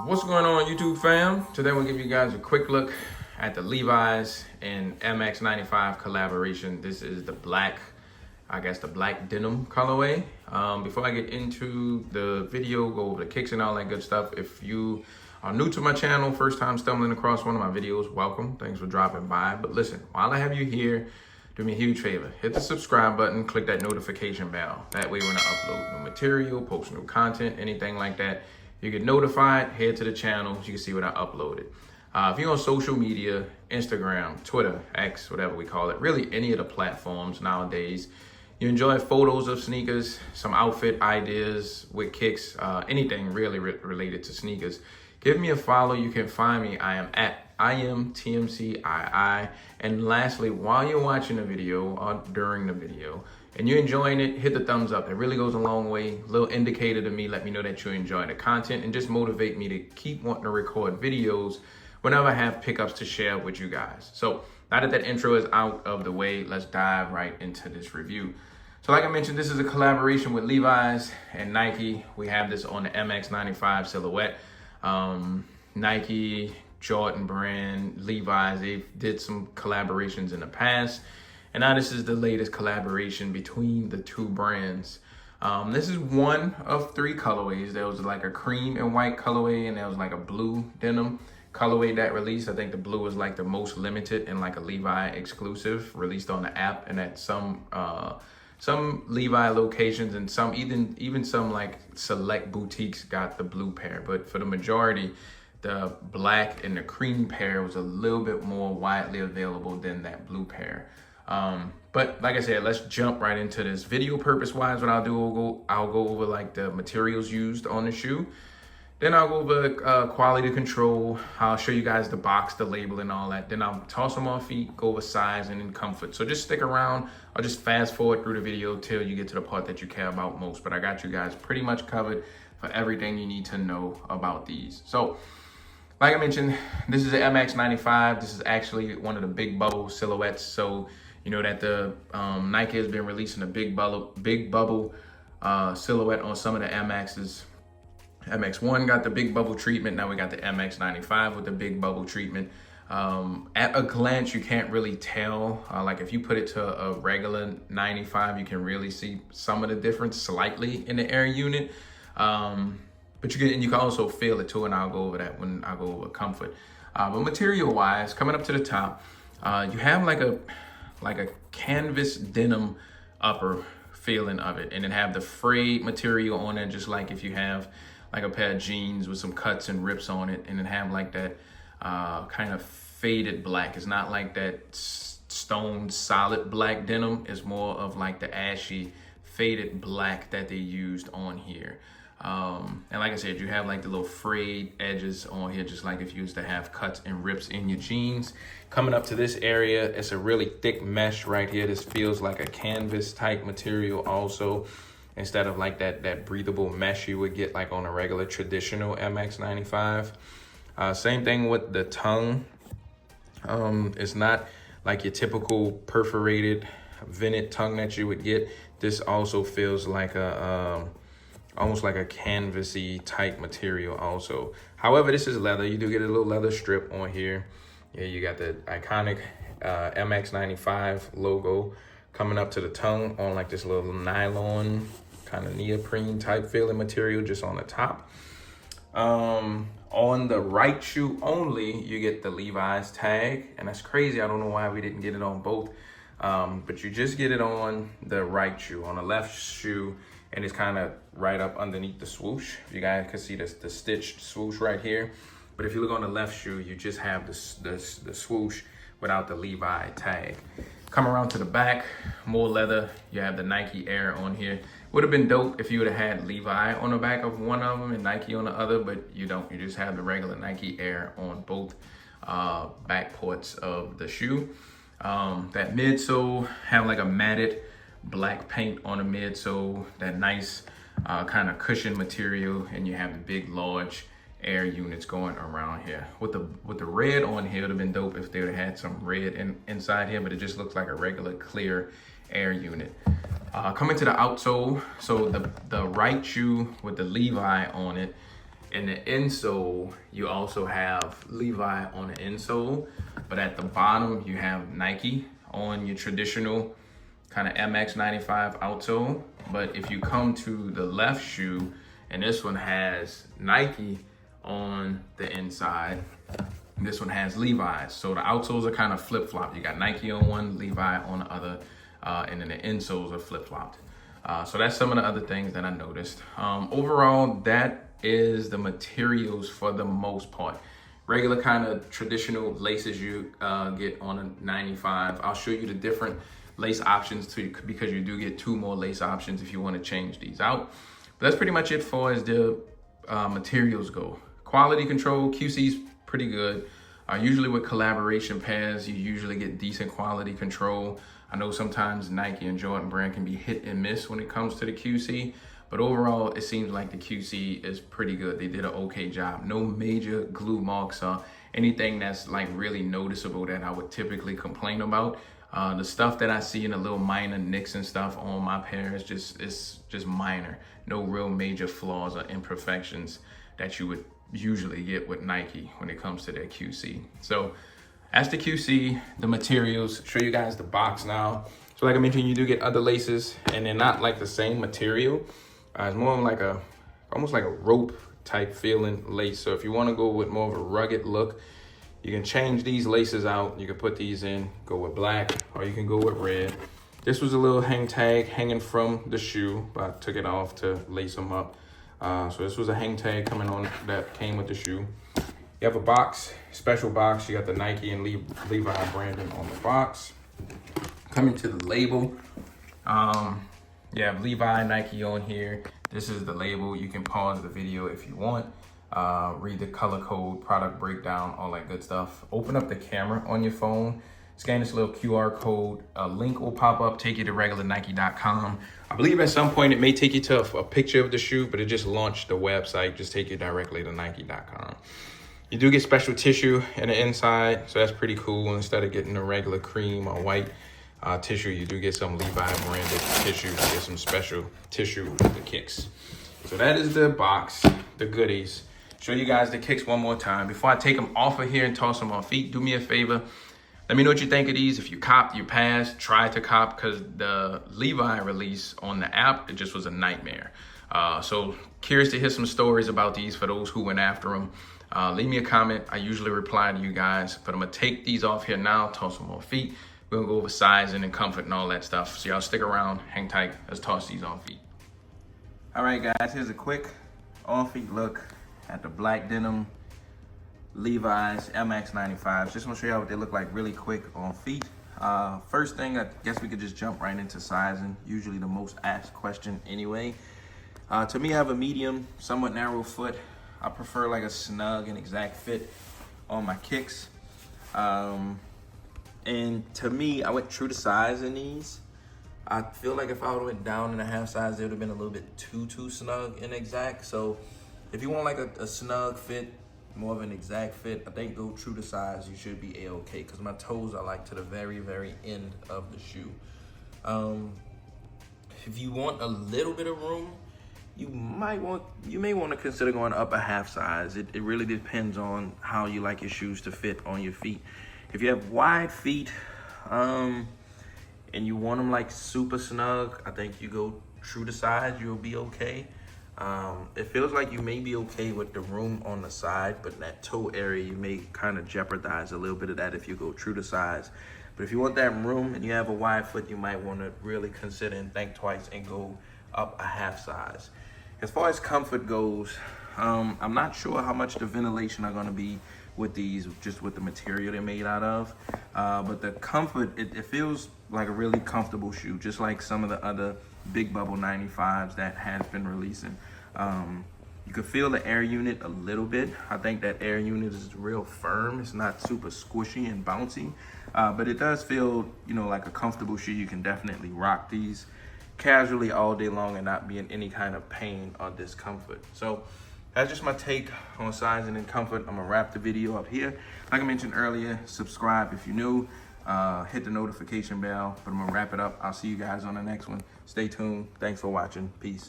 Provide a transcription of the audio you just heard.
What's going on, YouTube fam? Today we'll give you guys a quick look at the Levi's and MX95 collaboration. This is the black, the black denim colorway. Before I get into the video, go over the kicks and all that good stuff. If you are new to my channel, first time stumbling across one of my videos, welcome. Thanks for dropping by. But listen, while I have you here, do me a huge favor. Hit the subscribe button, click that notification bell. That way when I upload new material, post new content, anything like that, you get notified, head to the channel, so you can see what I uploaded. If you're on social media, Instagram, Twitter, X, whatever we call it, really any of the platforms nowadays, you enjoy photos of sneakers, some outfit ideas with kicks, anything really related to sneakers, give me a follow. You can find me. I am at iAMTMCII. And lastly, while you're watching the video or during the video and you're enjoying it, hit the thumbs up. It really goes a long way. A little indicator to me, let me know that you enjoy the content and just motivate me to keep wanting to record videos whenever I have pickups to share with you guys. So now that that intro is out of the way, let's dive right into this review. So like I mentioned, this is a collaboration with Levi's and Nike. We have this on the MX95 silhouette. Nike, Jordan brand, Levi's, they did some collaborations in the past. And now this is the latest collaboration between the two brands. This is one of three colorways. There was like a cream and white colorway, and there was like a blue denim colorway that released. I think the blue was like the most limited and like a Levi exclusive released on the app and at some Levi locations, and some even some like select boutiques got the blue pair. But for the majority, the black and the cream pair was a little bit more widely available than that blue pair. But like I said, let's jump right into this. Video purpose wise, what I'll do, I'll go over like the materials used on the shoe. Then I'll go over quality control. I'll show you guys the box, the label and all that. Then I'll toss them on feet, go over size and then comfort. So just stick around. I'll just fast forward through the video till you get to the part that you care about most. But I got you guys pretty much covered for everything you need to know about these. So like I mentioned, this is the MX95. This is actually one of the big bubble silhouettes. So you know that the Nike has been releasing a big bubble silhouette on some of the MXs. MX1 got the big bubble treatment. Now we got the MX95 with the big bubble treatment. At a glance, you can't really tell. Like if you put it to a regular 95, you can really see some of the difference slightly in the air unit. But you can also feel it too, and I'll go over that when I go over comfort. But material-wise, coming up to the top, you have like a canvas denim upper feeling of it, and then have the frayed material on it, just like if you have like a pair of jeans with some cuts and rips on it, and then have like that kind of faded black. It's not like that stone solid black denim. It's more of like the ashy faded black that they used on here. And like I said, you have like the little frayed edges on here, just like if you used to have cuts and rips in your jeans. Coming up to this area, it's a really thick mesh right here. This feels like a canvas type material also, instead of like that breathable mesh you would get like on a regular traditional MX95. Same thing with the tongue. It's not like your typical perforated vented tongue that you would get. This also feels like a almost like a canvasy type material also. However, this is leather. You do get a little leather strip on here. Yeah, you got the iconic MX95 logo coming up to the tongue on like this little nylon kind of neoprene type feeling material just on the top. On the right shoe only, you get the Levi's tag, and that's crazy. I don't know why we didn't get it on both, but you just get it on the right shoe. On the left shoe, and it's kind of right up underneath the swoosh. You guys can see the stitched swoosh right here. But if you look on the left shoe, you just have the swoosh without the Levi tag. Come around to the back, more leather. You have the Nike Air on here. Would have been dope if you would have had Levi on the back of one of them and Nike on the other, but you don't. You just have the regular Nike Air on both back ports of the shoe. That midsole have like a matted black paint on the midsole, that nice kind of cushion material, and you have the big large air units going around here. With the red on here, it would have been dope if they would have had some red inside here, but it just looks like a regular clear air unit. Coming to the outsole, so the right shoe with the Levi on it In the insole, you also have Levi on the insole, but at the bottom, you have Nike on your traditional kind of MX95 outsole. But if you come to the left shoe, and this one has Nike on the inside, this one has Levi's. So the outsoles are kind of flip-flopped. You got Nike on one, Levi on the other, and then the insoles are flip-flopped. So that's some of the other things that I noticed. Overall, that is the materials for the most part. Regular kind of traditional laces you get on a 95. I'll show you the different lace options too, because you do get 2 more lace options if you want to change these out. But that's pretty much it for as the materials go. Quality control, QC is pretty good. Usually with collaboration pairs, you usually get decent quality control. I know sometimes Nike and Jordan brand can be hit and miss when it comes to the QC, but overall, it seems like the QC is pretty good. They did an okay job. No major glue marks or anything that's like really noticeable that I would typically complain about. The stuff that I see in the little minor nicks and stuff on my pair is just minor. No real major flaws or imperfections that you would usually get with Nike when it comes to their QC. So that's the QC, the materials. Show you guys the box now. So like I mentioned, you do get other laces, and they're not like the same material. It's more like almost like a rope type feeling lace. So if you want to go with more of a rugged look, you can change these laces out. You can put these in, go with black, or you can go with red. This was a little hang tag hanging from the shoe, but I took it off to lace them up. So this was a hang tag coming on that came with the shoe. You have a box, special box. You got the Nike and Levi branding on the box. Coming to the label, you have Levi, Nike on here. This is the label. You can pause the video if you want. Read the color code, product breakdown, all that good stuff. Open up the camera on your phone. Scan this little QR code. A link will pop up, take you to regularnike.com. I believe at some point it may take you to a picture of the shoe, but it just launched the website. Just take you directly to nike.com. You do get special tissue in the inside, so that's pretty cool. Instead of getting the regular cream or white tissue, you do get some Levi branded tissue. You get some special tissue with the kicks. So that is the box, the goodies. Show you guys the kicks one more time. Before I take them off of here and toss them on feet, do me a favor. Let me know what you think of these. If you copped, you passed, try to cop, because the Levi release on the app, it just was a nightmare. So curious to hear some stories about these for those who went after them. Leave me a comment. I usually reply to you guys, but I'm gonna take these off here now, toss them on feet. We're gonna go over sizing and comfort and all that stuff. So y'all stick around, hang tight. Let's toss these on feet. All right, guys, here's a quick on feet look at the black denim Levi's MX95s. Just want to show y'all what they look like really quick on feet. First thing, I guess we could just jump right into sizing. Usually the most asked question anyway. To me, I have a medium, somewhat narrow foot. I prefer like a snug and exact fit on my kicks. And to me, I went true to size in these. I feel like if I would've went down in a half size, it would've been a little bit too snug and exact. So if you want like a snug fit, more of an exact fit, I think go true to size. You should be a-okay, because my toes are like to the very end of the shoe. If you want a little bit of room, you may want to consider going up a half size. It really depends on how you like your shoes to fit on your feet. If you have wide feet and you want them like super snug, I think you go true to size, you'll be okay. It feels like you may be okay with the room on the side, but in that toe area, you may kind of jeopardize a little bit of that if you go true to size. But if you want that room and you have a wide foot, you might want to really consider and think twice and go up a half size. As far as comfort goes, I'm not sure how much the ventilation are going to be with these, just with the material they're made out of. But the comfort, it feels like a really comfortable shoe, just like some of the other big bubble 95s that has been releasing. You can feel the air unit a little bit. I think that air unit is real firm. It's not super squishy and bouncy, but it does feel, like a comfortable shoe. You can definitely rock these casually all day long and not be in any kind of pain or discomfort. So that's just my take on sizing and comfort. I'm gonna wrap the video up here. Like I mentioned earlier, subscribe if you're new, hit the notification bell, but I'm gonna wrap it up. I'll see you guys on the next one. Stay tuned. Thanks for watching. Peace.